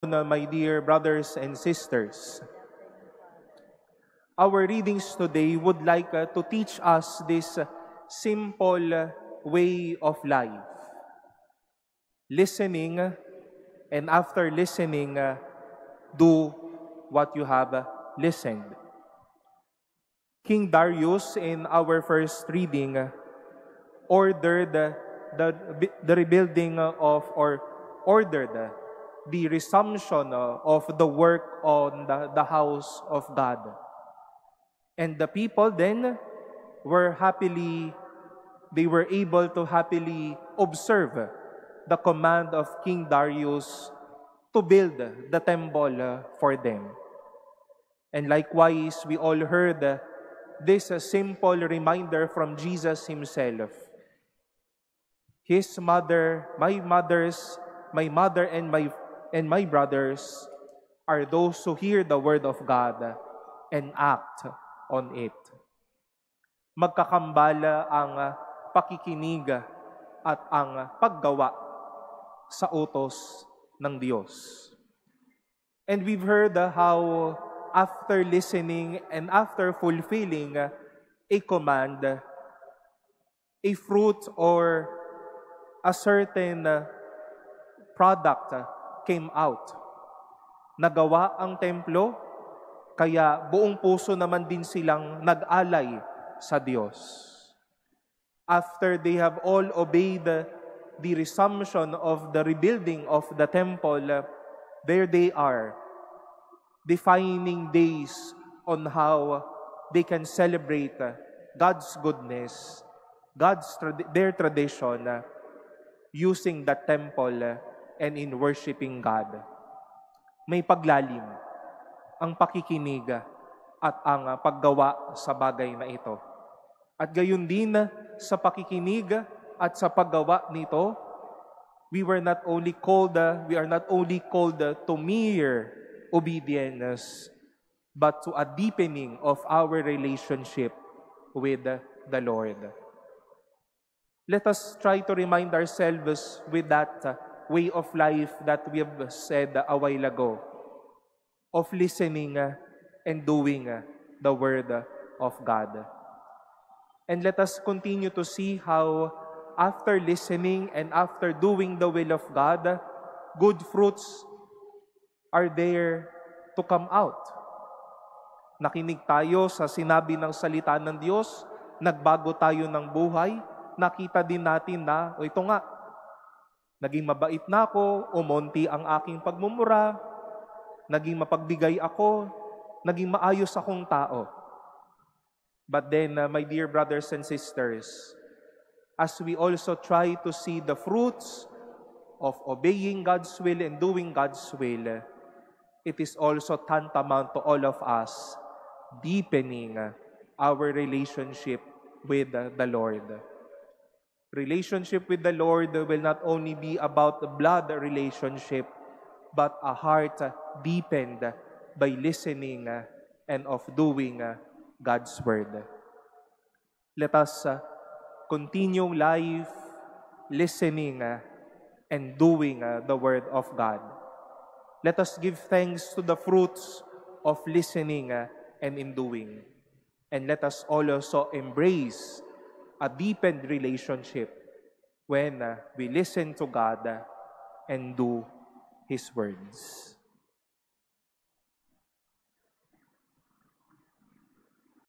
My dear brothers and sisters. Our readings today would like to teach us this simple way of life. Listening, and after listening, do what you have listened. King Darius, in our first reading, ordered the rebuilding of, or ordered the resumption of the work on the house of God. And the people then were able to happily observe the command of King Darius to build the temple for them. And likewise, we all heard this simple reminder from Jesus himself. His mother, my mother and my brothers are those who hear the word of God and act on it. Magkakambala ang pakikinig at ang paggawa sa utos ng Diyos. And we've heard how after listening and after fulfilling a command, a fruit or a certain product came out. Nagawa ang templo, kaya buong puso naman din silang nag-alay sa Diyos. After they have all obeyed the resumption of the rebuilding of the temple, there they are, defining days on how they can celebrate God's goodness, their tradition, using the temple and in worshiping God. May paglalim ang pakikinig at ang paggawa sa bagay na ito. At gayon din sa pakikinig at sa paggawa nito, we are not only called to mere obedience, but to a deepening of our relationship with the Lord. Let us try to remind ourselves with that way of life that we have said a while ago, of listening and doing the Word of God. And let us continue to see how after listening and after doing the will of God, good fruits are there to come out. Nakinig tayo sa sinabi ng salita ng Diyos, nagbago tayo ng buhay, nakita din natin na, ito nga, naging mabait na ako, umonti ang aking pagmumura, naging mapagbigay ako, naging maayos akong tao. But then, my dear brothers and sisters, as we also try to see the fruits of obeying God's will and doing God's will, it is also tantamount to all of us deepening our relationship with the Lord. Relationship with the Lord will not only be about the blood relationship, but a heart deepened by listening and of doing God's Word. Let us continue life listening and doing the Word of God. Let us give thanks to the fruits of listening and in doing. And let us also embrace a deepened relationship when we listen to God and do His words.